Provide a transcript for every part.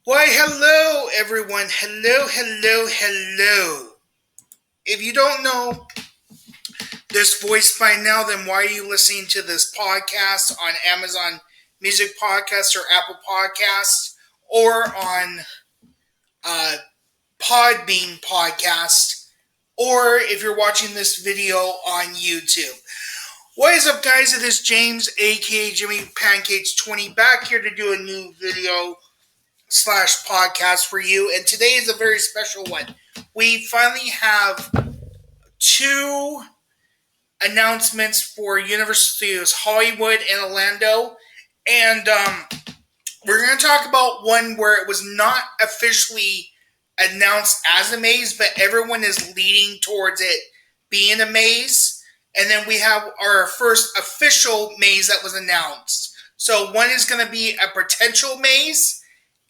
Why, hello, everyone. Hello, hello, hello. If you don't know this voice by now, then why are you listening to this podcast on Amazon Music Podcast or Apple Podcasts or on uh, Podbean Podcast or if you're watching this video on YouTube? What is up, guys? It is James, aka Jimmy Pancakes 20, back here to do a new video slash podcast for you, and today is a very special one. We finally have two announcements for Universal Studios Hollywood and Orlando, and we're going to talk about one where it was not officially announced as a maze, but everyone is leading towards it being a maze. And then we have our first official maze that was announced. So one is going to be a potential maze,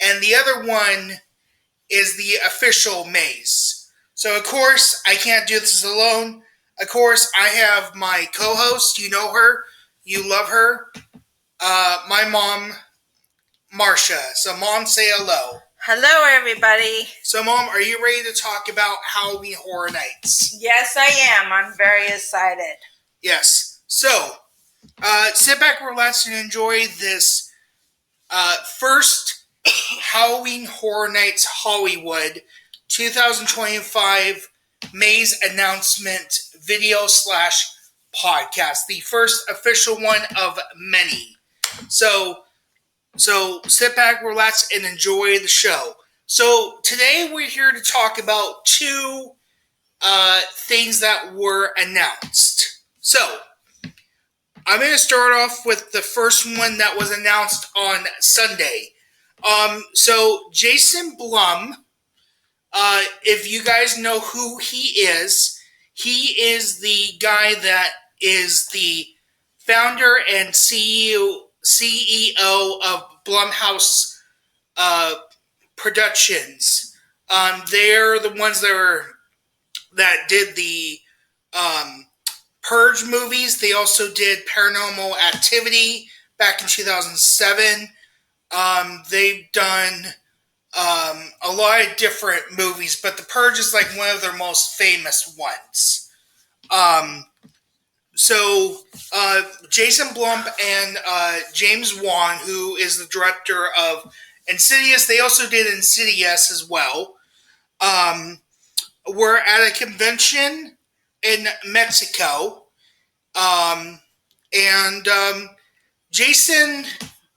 and the other one is the official maze. So, of course, I can't do this alone. Of course, I have my co-host. You know her. You love her. My mom, Marsha. So, Mom, say hello. Hello, everybody. So, Mom, are you ready to talk about Halloween Horror Nights? Yes, I am. I'm very excited. Yes. So, sit back, relax, and enjoy this first Halloween Horror Nights Hollywood 2025 Maze announcement video slash podcast. The first official one of many. So sit back, relax, and enjoy the show. So today we're here to talk about two things that were announced. So I'm going to start off with the first one that was announced on Sunday. So Jason Blum, if you guys know who he is the guy that is the founder and CEO of Blumhouse Productions. They're the ones that did the Purge movies. They also did Paranormal Activity back in 2007. They've done a lot of different movies, but The Purge is like one of their most famous ones. So Jason Blum and James Wan, who is the director of Insidious, they also did Insidious as well, were at a convention in Mexico, and Jason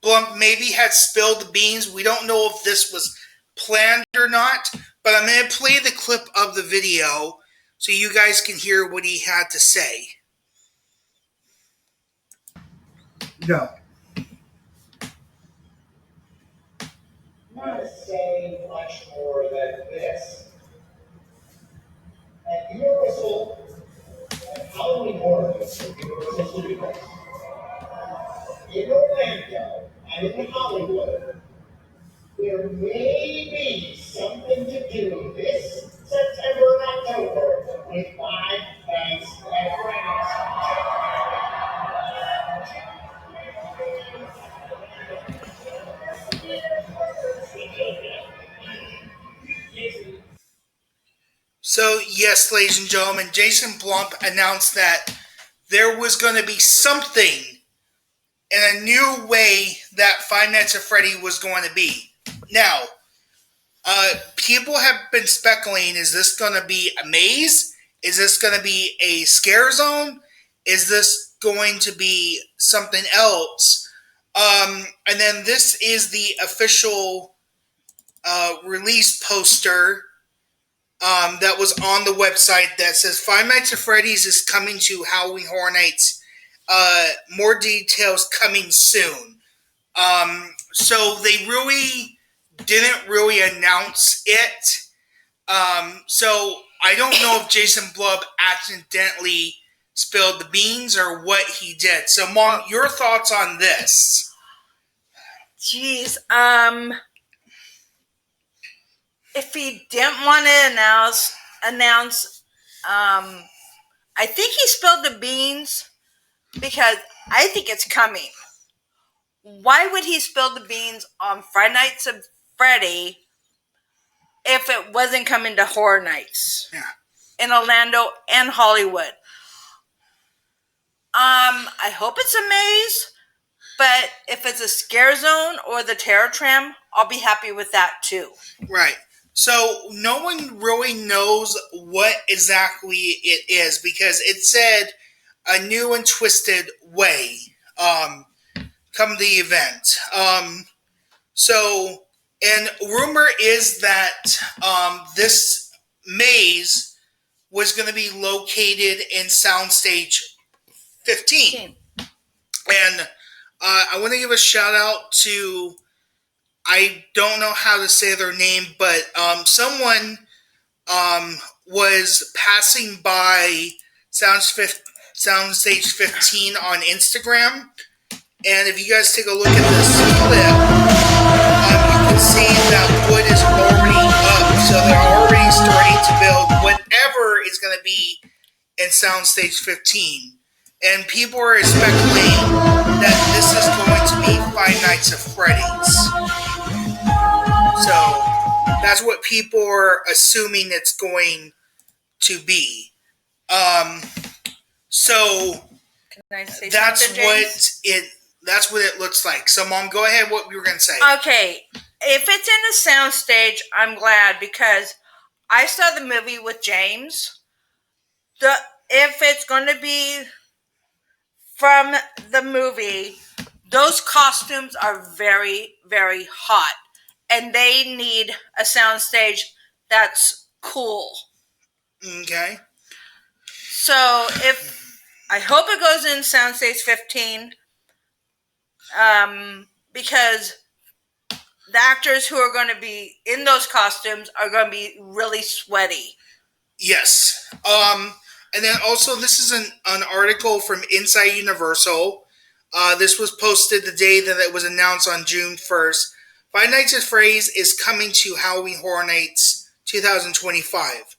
Blum maybe had spilled the beans. We don't know if this was planned or not, but I'm going to play the clip of the video so you guys can hear what he had to say. Go. I want to say much more than this. At Universal, at Halloween Horror at Universal Studios, in Orlando and in Hollywood, there may be something to do this September and October with Five Nights at Freddy's. So, yes, ladies and gentlemen, Jason Blum announced that there was going to be something in a new way that Five Nights at Freddy was going to be. Now, people have been speculating, is this going to be a maze? Is this going to be a scare zone? Is this going to be something else? And then this is the official release poster that was on the website that says Five Nights at Freddy's is coming to Halloween Horror Nights. More details coming soon. So they really didn't really announce it. So I don't know if Jason Blum accidentally spilled the beans or what he did. So, Mom, your thoughts on this? Jeez, if he didn't want to announce, I think he spilled the beans because I think it's coming. Why would he spill the beans on Friday Nights of Freddy if it wasn't coming to Horror Nights. Yeah. In Orlando and Hollywood. I hope it's a maze, but if it's a scare zone or the terror tram, I'll be happy with that too. Right. So no one really knows what exactly it is because it said a new and twisted way come the event. And rumor is that this maze was going to be located in Soundstage 15. And I want to give a shout out to, I don't know how to say their name, but someone was passing by Soundstage 15 on Instagram. And if you guys take a look at this clip, you can see that wood is already up. So they're already starting to build whatever is going to be in Soundstage 15. And people are speculating that this is going to be Five Nights at Freddy's. So that's what people are assuming it's going to be. So that's what it looks like. So, Mom, go ahead. What you were going to say? Okay, if it's in the soundstage, I'm glad because I saw the movie with James. If it's going to be from the movie, those costumes are very, very hot, and they need a soundstage that's cool. Okay. So I hope it goes in Soundstage 15, because the actors who are going to be in those costumes are going to be really sweaty. Yes. And then also, this is an article from Inside Universal. This was posted the day that it was announced on June 1st. Five Nights at Freddy's is coming to Halloween Horror Nights 2025.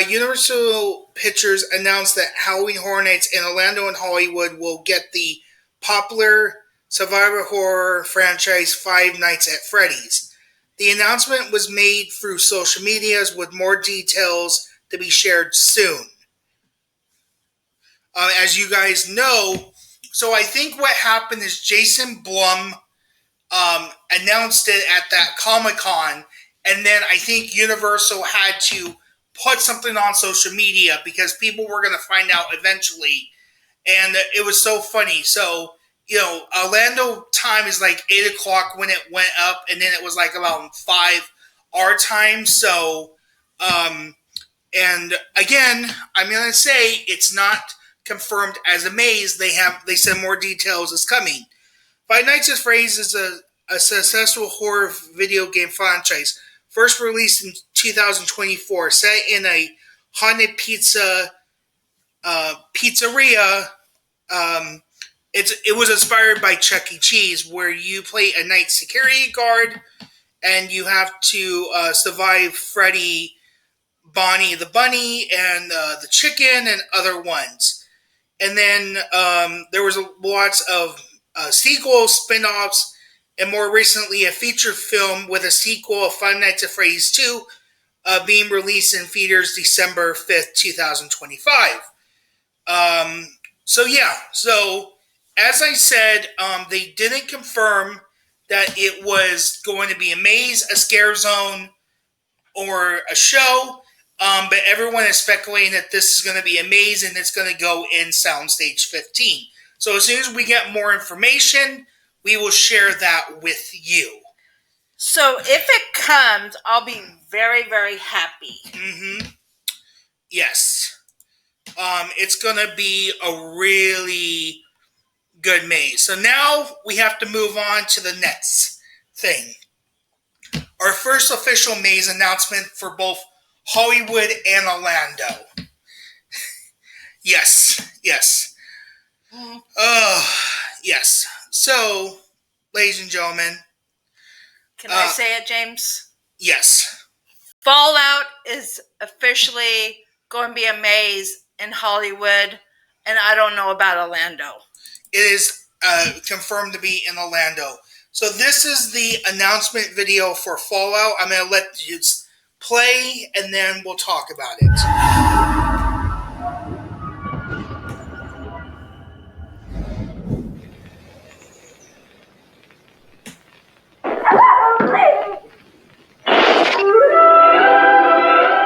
Universal Pictures announced that Halloween Horror Nights in Orlando and Hollywood will get the popular survivor horror franchise Five Nights at Freddy's. The announcement was made through social medias with more details to be shared soon. As you guys know, so I think what happened is Jason Blum announced it at that Comic-Con, and then I think Universal had to put something on social media because people were going to find out eventually, and it was so funny. So, Orlando time is like 8 o'clock when it went up, and then it was like about 5 our time. So, and again, I'm going to say it's not confirmed as a maze. They said more details is coming. Five Nights at Freddy's is a successful horror video game franchise, first released in 2024, set in a haunted pizzeria. It was inspired by Chuck E. Cheese, where you play a night security guard, and you have to survive Freddy, Bonnie the bunny, and the chicken, and other ones. And then there was lots of sequels, spin-offs, and more recently a feature film with a sequel of Five Nights at Freddy's 2 being released in theaters December 5th, 2025. So as I said, they didn't confirm that it was going to be a maze, a scare zone, or a show. But everyone is speculating that this is going to be a maze and it's going to go in Soundstage 15. So as soon as we get more information, we will share that with you. So if it comes, I'll be very, very happy. Mm-hmm. Yes. It's going to be a really good maze. So now we have to move on to the next thing. Our first official maze announcement for both Hollywood and Orlando. Yes. Yes. So, ladies and gentlemen. Can I say it, James? Yes. Fallout is officially going to be a maze in Hollywood, and I don't know about Orlando. It is confirmed to be in Orlando. So this is the announcement video for Fallout. I'm going to let you play, and then we'll talk about it.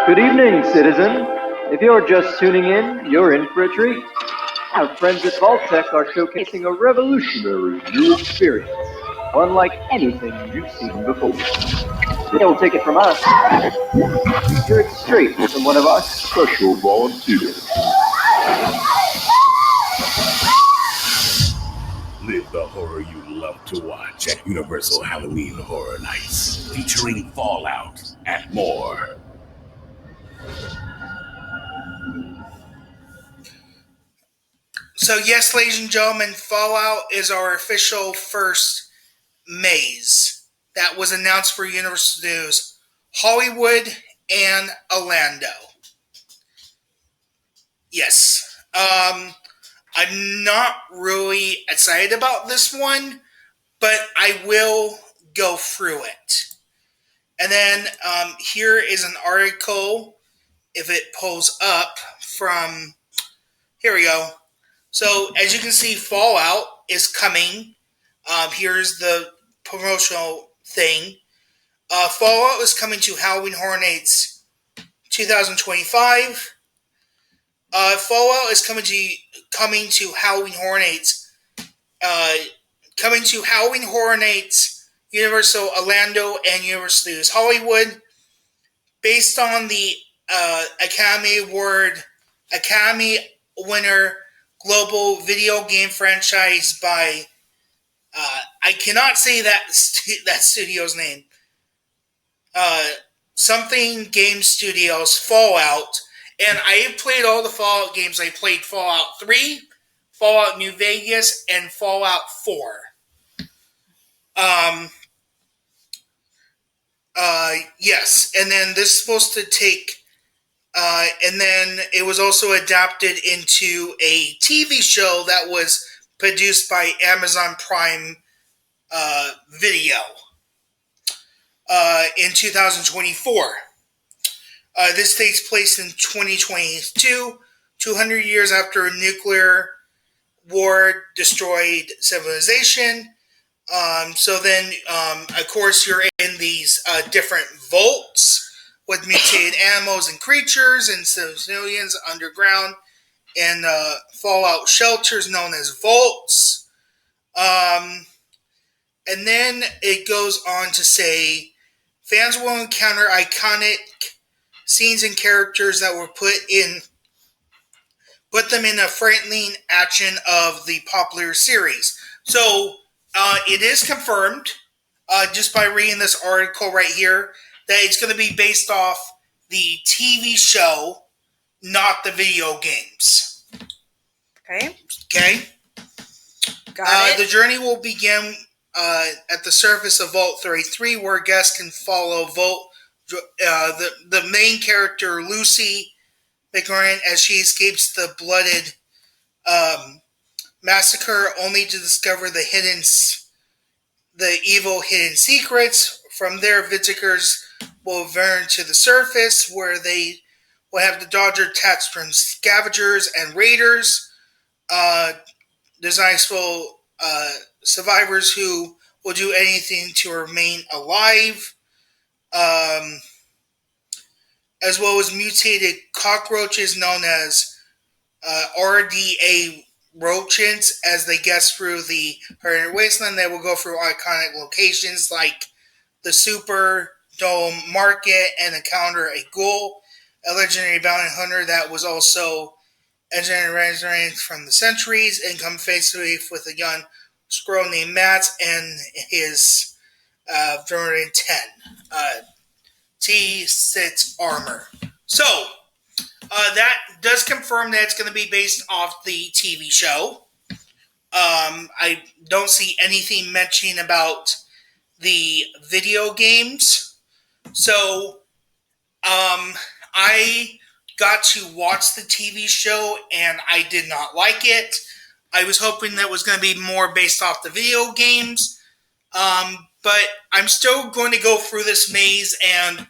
Good evening, citizen. If you're just tuning in, you're in for a treat. Our friends at Vault-Tec are showcasing a revolutionary new experience, unlike anything you've seen before. Don't take it from us. Hear it straight from one of our special volunteers. Live the horror you love to watch at Universal Halloween Horror Nights, featuring Fallout and more. So yes, ladies and gentlemen, Fallout is our official first maze that was announced for Universal Studios Hollywood and Orlando. Yes. I'm not really excited about this one, but I will go through it. And then here is an article, if it pulls up, from, here we go. So as you can see, Fallout is coming. Here's the promotional thing. Fallout is coming to Halloween Horror Nights 2025. Fallout is coming to Halloween Horror Nights. Coming to Halloween Horror Nights, Universal Orlando and Universal Studios Hollywood, based on the Academy winner global video game franchise by I cannot say that studio's name. Something Game Studios Fallout, and I have played all the Fallout games. I played Fallout 3, Fallout New Vegas, and Fallout 4. Yes, and then this is supposed to take, and then it was also adapted into a TV show that was produced by Amazon Prime Video in 2024. This takes place in 2022, 200 years after a nuclear war destroyed civilization. So then, of course, you're in these different vaults with mutated animals and creatures and civilians underground in fallout shelters known as vaults. And then it goes on to say, fans will encounter iconic scenes and characters that were put them in a frightening action of the popular series. So it is confirmed, just by reading this article right here, that it's going to be based off the TV show, not the video games. Okay. Okay? Got it. The journey will begin at the surface of Vault 33, where guests can follow the main character, Lucy McGrain, as she escapes the blooded massacre, only to discover the evil hidden secrets. From there, visitors will return to the surface, where they will have to dodge attacks from scavengers and raiders. There's survivors who will do anything to remain alive, as well as mutated cockroaches known as RDA roaches. As they guess through the Hurricane Wasteland, they will go through iconic locations like the Super Dome Market and encounter a ghoul, a legendary bounty hunter that was also engineering from the centuries, and come face to face with a young squirrel named Matt and his Vermin 10 T6 armor. So that does confirm that it's going to be based off the TV show. I don't see anything mentioning about the video games. So I got to watch the TV show and I did not like it. I was hoping that it was going to be more based off the video games. But I'm still going to go through this maze, and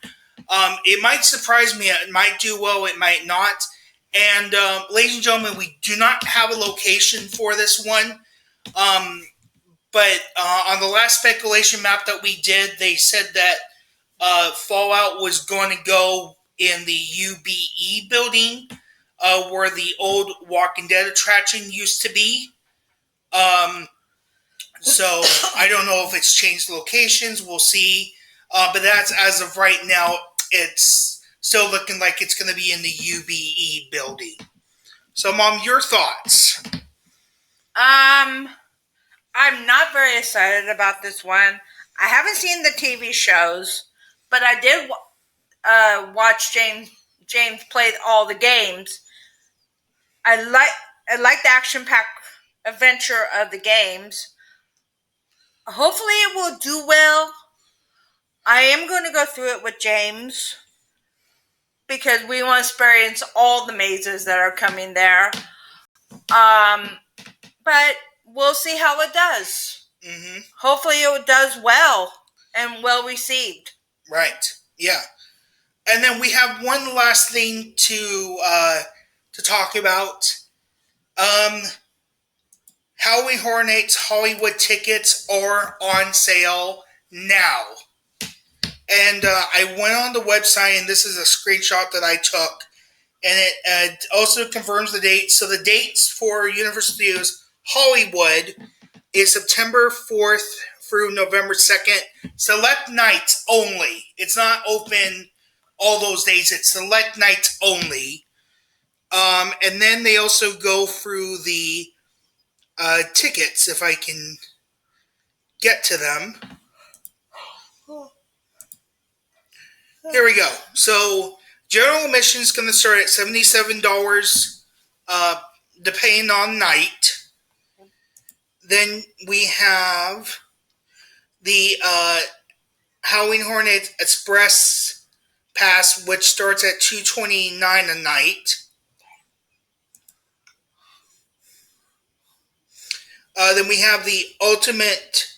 it might surprise me. It might do well. It might not. And ladies and gentlemen, we do not have a location for this one. But on the last speculation map that we did, they said that Fallout was going to go in the UBE building, where the old Walking Dead attraction used to be. So I don't know if it's changed locations. We'll see. But that's as of right now. It's still looking like it's going to be in the UBE building. So, Mom, your thoughts? I'm not very excited about this one. I haven't seen the TV shows, but I did watch James play all the games. I like the action-packed adventure of the games. Hopefully, it will do well. I am going to go through it with James because we want to experience all the mazes that are coming there. But we'll see how it does. Mm-hmm. Hopefully it does well and well received. Right. Yeah. And then we have one last thing to talk about. Halloween Horror Nights Hollywood tickets are on sale now. And I went on the website, and this is a screenshot that I took. And it also confirms the dates. So the dates for Universal Studios Hollywood is September 4th through November 2nd. Select nights only. It's not open all those days. It's select nights only. And then they also go through the tickets, if I can get to them. Here we go. So general admission is going to start at $77, depending on night. Then we have the Halloween Horror Nights Express Pass, which starts at $229 a night. Then we have the Ultimate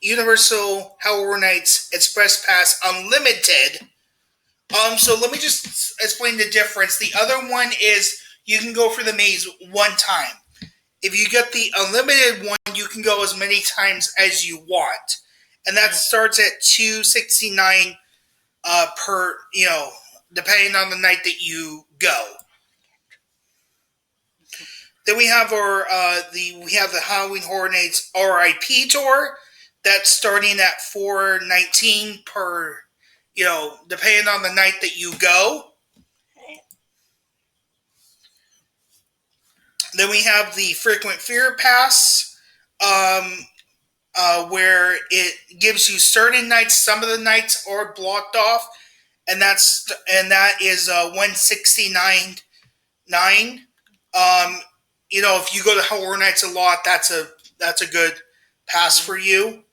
Universal Halloween Nights Express Pass Unlimited. So let me just explain the difference. The other one is you can go for the maze one time. If you get the unlimited one, you can go as many times as you want, and that starts at $269 per, depending on the night that you go. Then we have the Halloween Horror Nights RIP tour. That's starting at $419 per, depending on the night that you go. Then we have the Frequent Fear Pass, where it gives you certain nights. Some of the nights are blocked off, and that is $169.9. If you go to Horror Nights a lot, that's a good pass for you.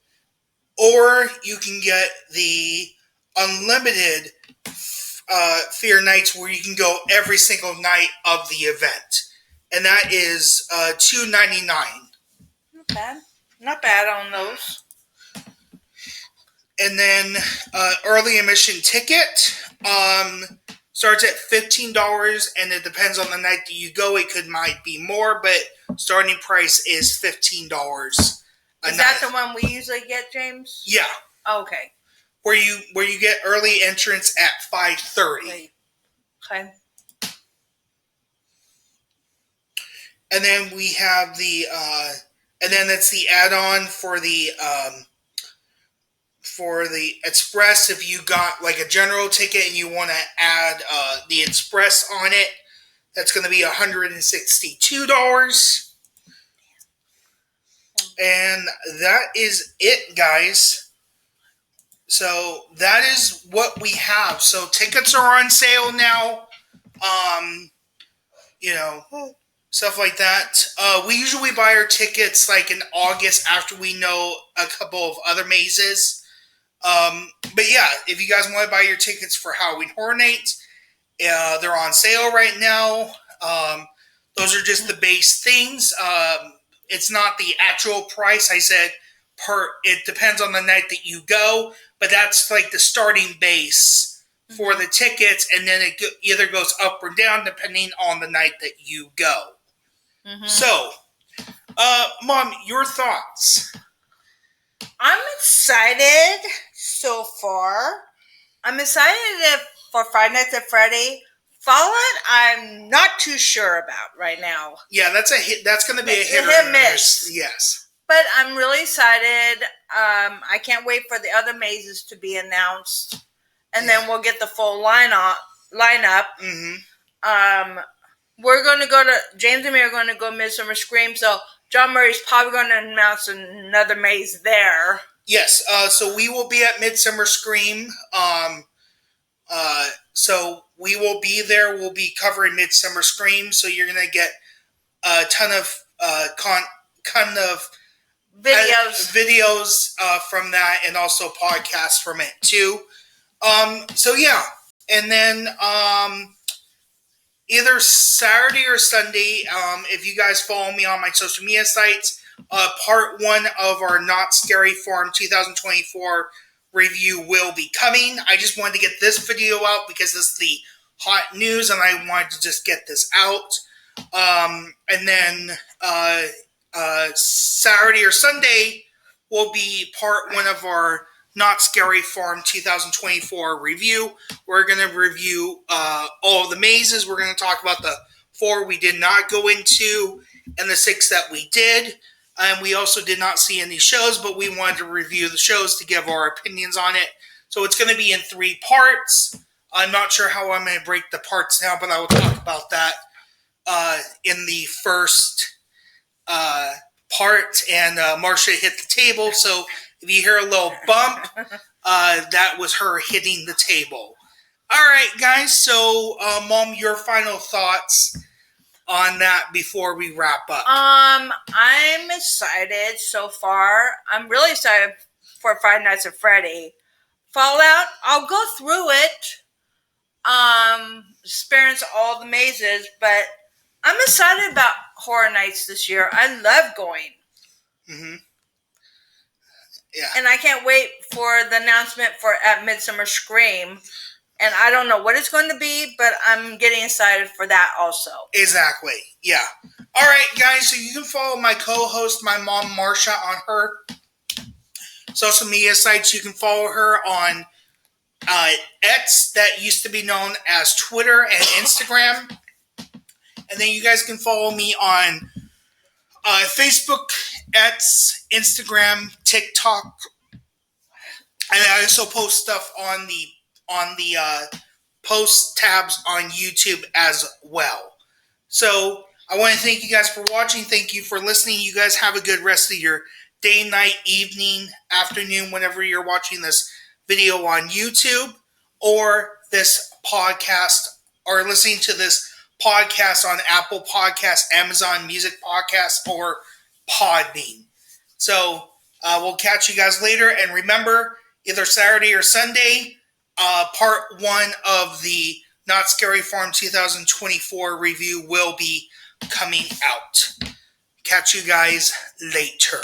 Or you can get the unlimited Fear Nights, where you can go every single night of the event, and that is $299. Not bad on those. And then early admission ticket starts at $15, and it depends on the night that you go. It might be more, but starting price is $15. Is that the one we usually get, James? Yeah. Okay. Where you get early entrance at 5:30. Okay. And then we have and then it's the add-on for the Express. If you got like a general ticket and you want to add the Express on it, that's going to be $162. And that is it, guys. So that is what we have. So tickets are on sale now. Stuff like that. We usually buy our tickets like in August after we know a couple of other mazes. But yeah, if you guys want to buy your tickets for Halloween Horror Nights, they're on sale right now. Those are just the base things. it's not the actual price. I said it depends on the night that you go, but that's like the starting base for the tickets, and then it either goes up or down depending on the night that you go. So, Mom, your thoughts? I'm excited so far. I'm excited for Five Nights at Freddy. Fallout, I'm not too sure about right now. Yeah, that's a hit. That's going to be a hit or miss. Yes. But I'm really excited. I can't wait for the other mazes to be announced, and then we'll get the full lineup. We're going to go to James and me are going to go Midsummer Scream. So John Murray's probably going to announce another maze there. Yes. So we will be at Midsummer Scream. So we will be there. We'll be covering Midsummer Scream. So you're going to get a ton of videos from that, and also podcasts from it too. So yeah, and then either Saturday or Sunday, if you guys follow me on my social media sites, part 1 of our Not Scary Farm 2024 review will be coming. I just wanted to get this video out because this is the hot news, and I wanted to just get this out. And then Saturday or Sunday will be part 1 of our Not Scary Farm 2024 review. We're going to review all of the mazes. We're going to talk about the 4 we did not go into and the 6 that we did. And we also did not see any shows, but we wanted to review the shows to give our opinions on it. So it's going to be in 3 parts. I'm not sure how I'm going to break the parts down, but I will talk about that in the first part. And Marsha hit the table, so if you hear a little bump, that was her hitting the table. All right, guys. So, Mom, your final thoughts on that before we wrap up? I'm excited so far. I'm really excited for Five Nights at Freddy. Fallout, I'll go through it, experience all the mazes, but I'm excited about Horror Nights this year. I love going. Yeah. And I can't wait for the announcement at Midsummer Scream. And I don't know what it's going to be, but I'm getting excited for that also. Exactly. Yeah. All right, guys. So you can follow my co-host, my mom, Marsha, on her social media sites. You can follow her on X, that used to be known as Twitter and Instagram. And then you guys can follow me on Facebook, X, Instagram, TikTok. And I also post stuff on the post tabs on YouTube as well. So I want to thank you guys for watching. Thank you for listening. You guys have a good rest of your day, night, evening, afternoon, whenever you're watching this video on YouTube or this podcast, or listening to this podcast on Apple Podcasts, Amazon Music Podcasts, or Podbean. So we'll catch you guys later. And remember, either Saturday or Sunday, part 1 of the Not Scary Farm 2024 review will be coming out. Catch you guys later.